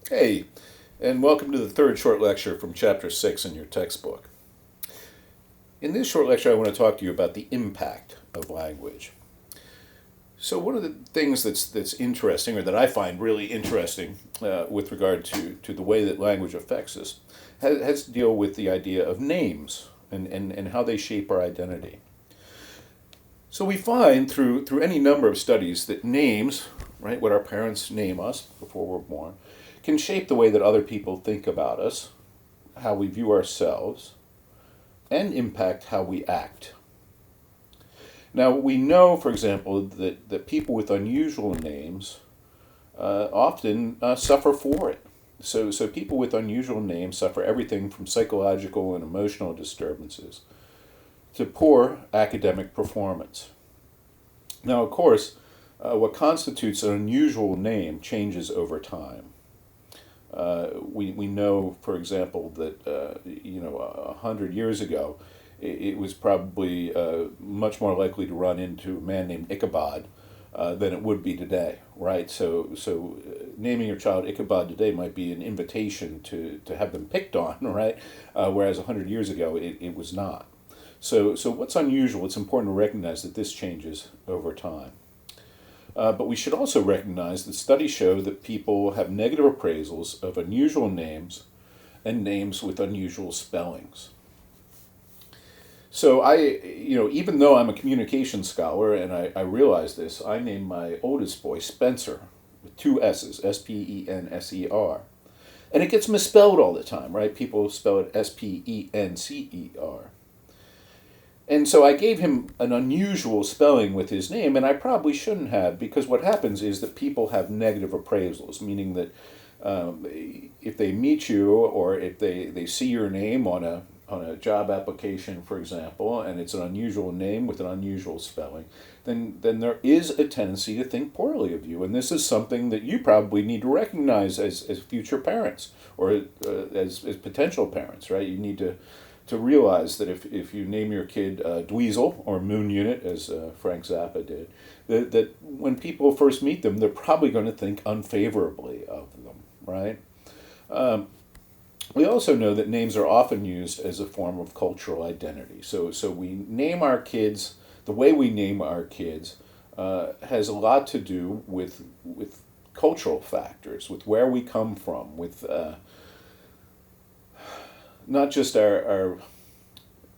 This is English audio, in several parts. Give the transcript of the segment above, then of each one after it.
Hey, and welcome to the third short lecture from Chapter 6 in your textbook. In this short lecture, I want to talk to you about the impact of language. So one of the things that's interesting, or that I find really interesting with regard to the way that language affects us, has to deal with the idea of names and how they shape our identity. So we find through any number of studies that names, right, what our parents name us before we're born, can shape the way that other people think about us, how we view ourselves, and impact how we act. Now, we know, for example, that people with unusual names often suffer for it. So people with unusual names suffer everything from psychological and emotional disturbances to poor academic performance. Now, of course, what constitutes an unusual name changes over time. We know, for example, that 100 years ago, it was probably much more likely to run into a man named Ichabod than it would be today, right? So naming your child Ichabod today might be an invitation to have them picked on, right? Whereas 100 years ago, it was not. So what's unusual? It's important to recognize that this changes over time. But we should also recognize that studies show that people have negative appraisals of unusual names and names with unusual spellings. So even though I'm a communication scholar and I realize this, I named my oldest boy Spencer with two S's, Spenser. And it gets misspelled all the time, right? People spell it Spencer. And so I gave him an unusual spelling with his name, and I probably shouldn't have, because what happens is that people have negative appraisals, meaning that if they meet you or if they see your name on a job application, for example, and it's an unusual name with an unusual spelling, then there is a tendency to think poorly of you. And this is something that you probably need to recognize as future parents or as potential parents, right? You need to realize that if you name your kid Dweezil or Moon Unit, as Frank Zappa did, that when people first meet them, they're probably going to think unfavorably of them, right? We also know that names are often used as a form of cultural identity. So we name our kids, the way we name our kids has a lot to do with cultural factors, with where we come from, with not just our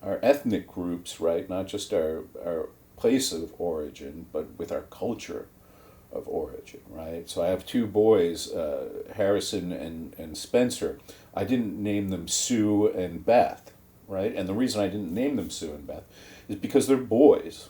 ethnic groups, right? Not just our place of origin, but with our culture of origin, right? So I have two boys, Harrison and Spencer. I didn't name them Sue and Beth, right? And the reason I didn't name them Sue and Beth is because they're boys.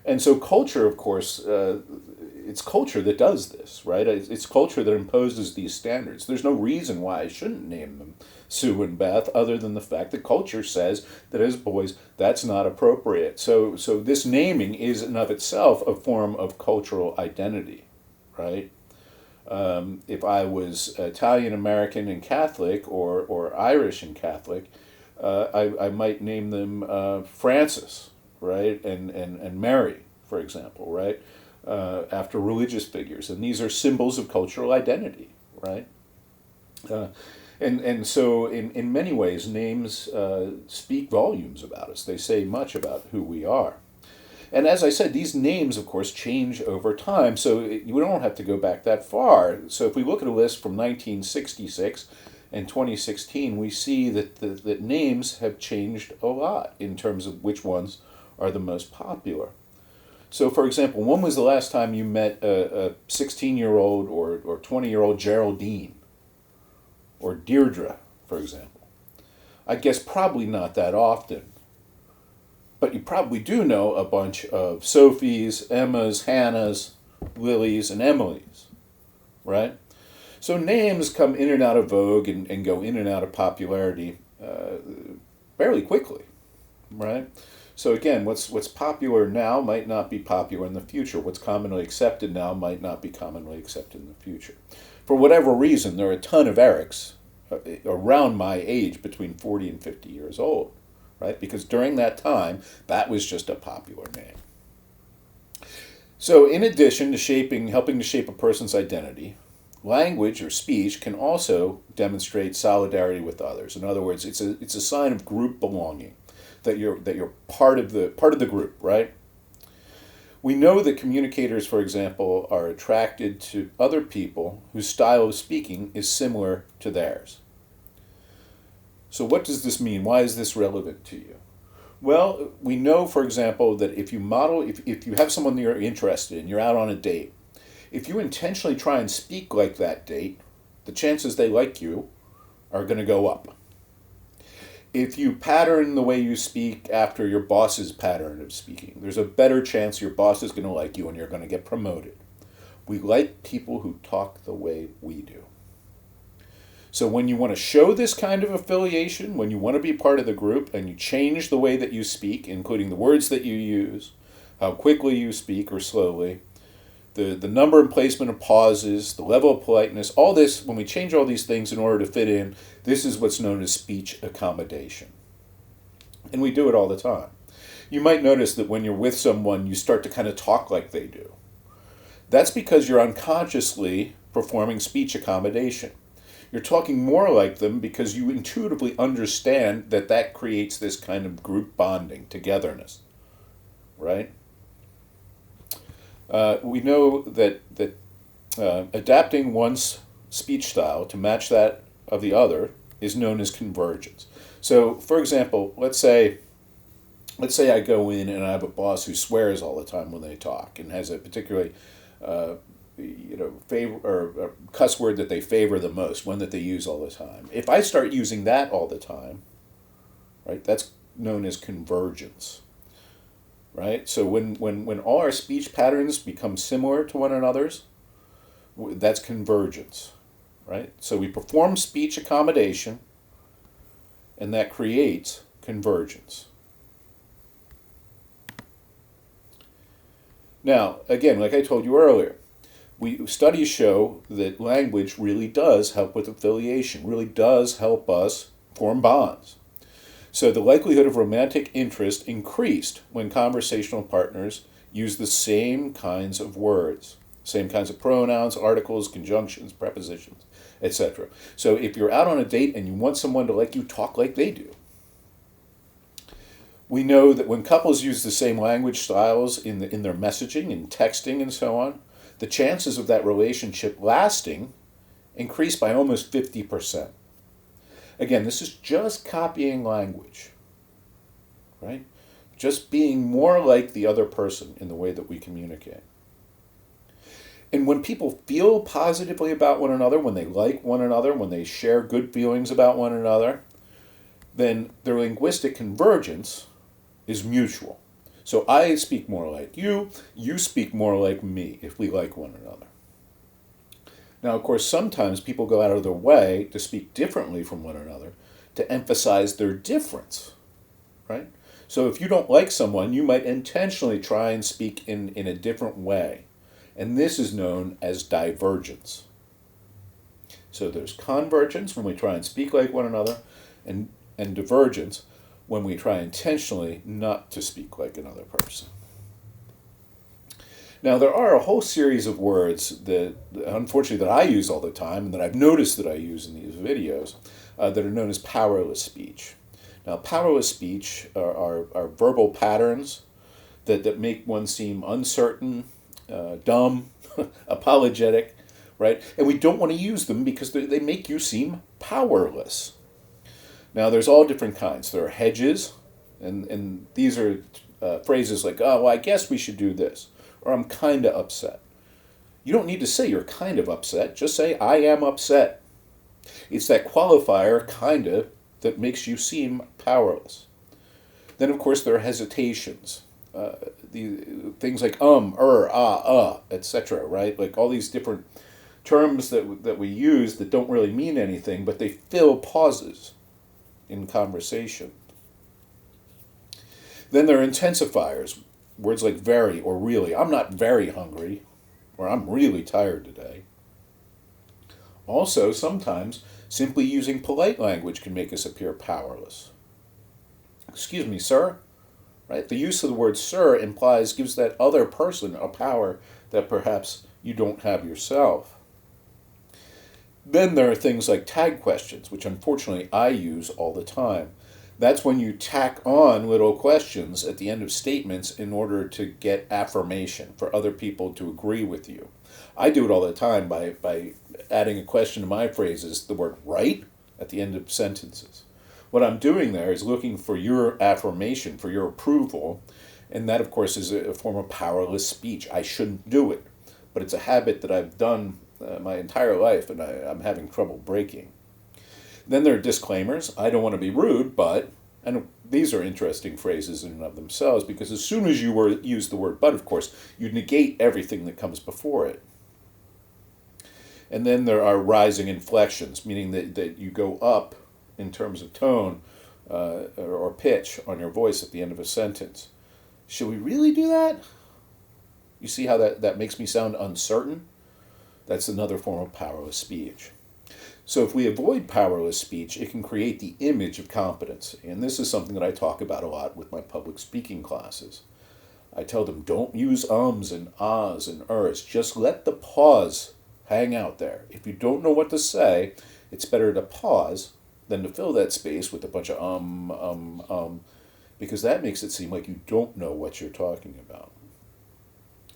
And so culture, of course, it's culture that does this, right? It's culture that imposes these standards. There's no reason why I shouldn't name them Sue and Beth, other than the fact that culture says that as boys, that's not appropriate. So this naming is in of itself a form of cultural identity, right? If I was Italian American and Catholic or Irish and Catholic, I might name them Francis, right, and Mary, for example, right, after religious figures, and these are symbols of cultural identity, right. And so in many ways, names speak volumes about us. They say much about who we are. And as I said, these names, of course, change over time, so we don't have to go back that far. So if we look at a list from 1966 and 2016, we see that names have changed a lot in terms of which ones are the most popular. So, for example, when was the last time you met a 16-year-old or 20-year-old Geraldine or Deirdre, for example? I guess probably not that often. But you probably do know a bunch of Sophies, Emmas, Hannahs, Lilies, and Emilys, right? So names come in and out of vogue and go in and out of popularity fairly quickly, right? So again, what's popular now might not be popular in the future. What's commonly accepted now might not be commonly accepted in the future. For whatever reason, there are a ton of Eriks around my age, between 40 and 50 years old, right? Because during that time, that was just a popular name. So in addition to helping to shape a person's identity, Language or speech can also demonstrate solidarity with others. In other words, it's a sign of group belonging, that you're part of the group, right? We know that communicators, for example, are attracted to other people whose style of speaking is similar to theirs. So what does this mean? Why is this relevant to you? Well, we know, for example, that if you have someone that you're interested in, you're out on a date, if you intentionally try and speak like that date, the chances they like you are going to go up. If you pattern the way you speak after your boss's pattern of speaking, there's a better chance your boss is going to like you and you're going to get promoted. We like people who talk the way we do. So when you want to show this kind of affiliation, when you want to be part of the group and you change the way that you speak, including the words that you use, how quickly you speak or slowly, the number and placement of pauses, the level of politeness, all this, when we change all these things in order to fit in, this is what's known as speech accommodation. And we do it all the time. You might notice that when you're with someone, you start to kind of talk like they do. That's because you're unconsciously performing speech accommodation. You're talking more like them because you intuitively understand that that creates this kind of group bonding, togetherness, right? We know that adapting one's speech style to match that of the other is known as convergence. So, for example, let's say I go in and I have a boss who swears all the time when they talk and has a particularly favor or cuss word that they favor the most, one that they use all the time. If I start using that all the time, right, that's known as convergence. Right? So when all our speech patterns become similar to one another's, that's convergence. Right? So we perform speech accommodation, and that creates convergence. Now, again, like I told you earlier, studies show that language really does help with affiliation, really does help us form bonds. So the likelihood of romantic interest increased when conversational partners use the same kinds of words, same kinds of pronouns, articles, conjunctions, prepositions, etc. So if you're out on a date and you want someone to like you, talk like they do. We know that when couples use the same language styles in their messaging and texting and so on, the chances of that relationship lasting increase by almost 50%. Again, this is just copying language, right? Just being more like the other person in the way that we communicate. And when people feel positively about one another, when they like one another, when they share good feelings about one another, then their linguistic convergence is mutual. So I speak more like you speak more like me if we like one another. Now, of course, sometimes people go out of their way to speak differently from one another to emphasize their difference, right? So if you don't like someone, you might intentionally try and speak in a different way. And this is known as divergence. So there's convergence when we try and speak like one another, and divergence when we try intentionally not to speak like another person. Now, there are a whole series of words that, unfortunately, that I use all the time and that I've noticed that I use in these videos that are known as powerless speech. Now, powerless speech are verbal patterns that make one seem uncertain, dumb, apologetic, right? And we don't want to use them because they make you seem powerless. Now, there's all different kinds. There are hedges, and these are phrases like, oh, well, I guess we should do this. Or I'm kind of upset. You don't need to say you're kind of upset. Just say, I am upset. It's that qualifier, kind of, that makes you seem powerless. Then, of course, there are hesitations. Things like etc., right? Like all these different terms that we use that don't really mean anything, but they fill pauses in conversation. Then there are intensifiers. Words like very or really. I'm not very hungry, or I'm really tired today. Also, sometimes simply using polite language can make us appear powerless. Excuse me, sir. Right? The use of the word sir gives that other person a power that perhaps you don't have yourself. Then there are things like tag questions, which unfortunately I use all the time. That's when you tack on little questions at the end of statements in order to get affirmation for other people to agree with you. I do it all the time by adding a question to my phrases, the word right, at the end of sentences. What I'm doing there is looking for your affirmation, for your approval, and that, of course, is a form of powerless speech. I shouldn't do it, but it's a habit that I've done my entire life, and I'm having trouble breaking. Then there are disclaimers. I don't want to be rude, but, and these are interesting phrases in and of themselves, because as soon as you use the word but, of course, you negate everything that comes before it. And then there are rising inflections, meaning that you go up in terms of tone or pitch on your voice at the end of a sentence. Should we really do that? You see how that makes me sound uncertain? That's another form of powerless speech. So if we avoid powerless speech, it can create the image of competency. And this is something that I talk about a lot with my public speaking classes. I tell them, don't use ums and ahs and ers. Just let the pause hang out there. If you don't know what to say, it's better to pause than to fill that space with a bunch of because that makes it seem like you don't know what you're talking about.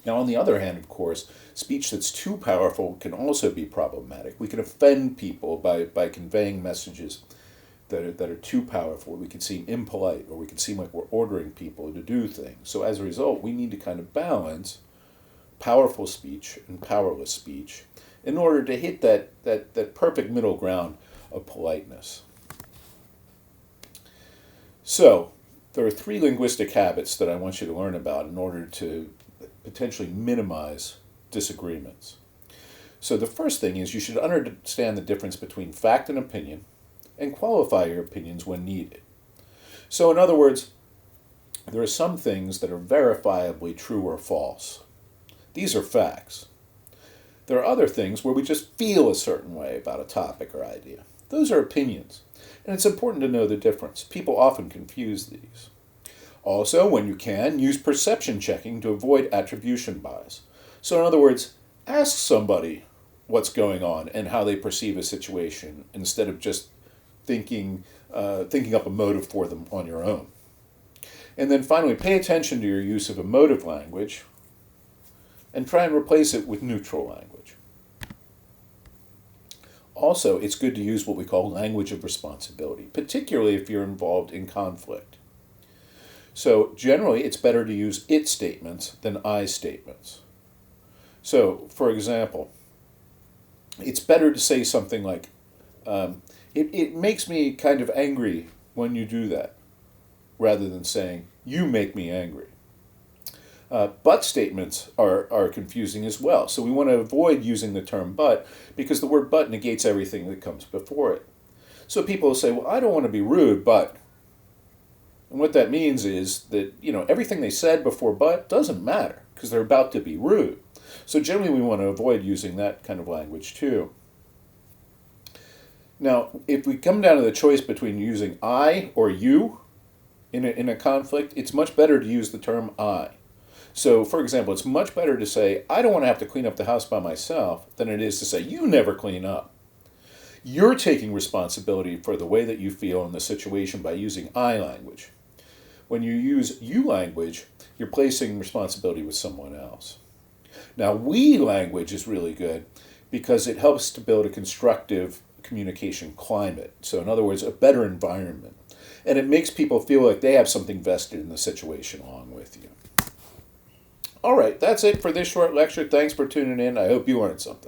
Now, on the other hand, of course, speech that's too powerful can also be problematic. We can offend people by conveying messages that are too powerful. We can seem impolite, or we can seem like we're ordering people to do things. So as a result, we need to kind of balance powerful speech and powerless speech in order to hit that perfect middle ground of politeness. So, there are 3 linguistic habits that I want you to learn about in order to potentially minimize disagreements. So the first thing is you should understand the difference between fact and opinion and qualify your opinions when needed. So in other words, there are some things that are verifiably true or false. These are facts. There are other things where we just feel a certain way about a topic or idea. Those are opinions. And it's important to know the difference. People often confuse these. Also, when you can, use perception checking to avoid attribution bias. So in other words, ask somebody what's going on and how they perceive a situation instead of just thinking up a motive for them on your own. And then finally, pay attention to your use of emotive language and try and replace it with neutral language. Also, it's good to use what we call language of responsibility, particularly if you're involved in conflict. So generally, it's better to use it statements than I statements. So, for example, it's better to say something like, it makes me kind of angry when you do that, rather than saying, you make me angry. But statements are confusing as well. So we want to avoid using the term but, because the word but negates everything that comes before it. So people will say, well, I don't want to be rude, but. And what that means is that, everything they said before but doesn't matter, because they're about to be rude. So generally we want to avoid using that kind of language too. Now, if we come down to the choice between using I or you in a conflict, it's much better to use the term I. So, for example, it's much better to say, I don't want to have to clean up the house by myself, than it is to say, you never clean up. You're taking responsibility for the way that you feel in the situation by using I language. When you use you language, you're placing responsibility with someone else. Now, we language is really good because it helps to build a constructive communication climate. So, in other words, a better environment. And it makes people feel like they have something vested in the situation along with you. All right, that's it for this short lecture. Thanks for tuning in. I hope you learned something.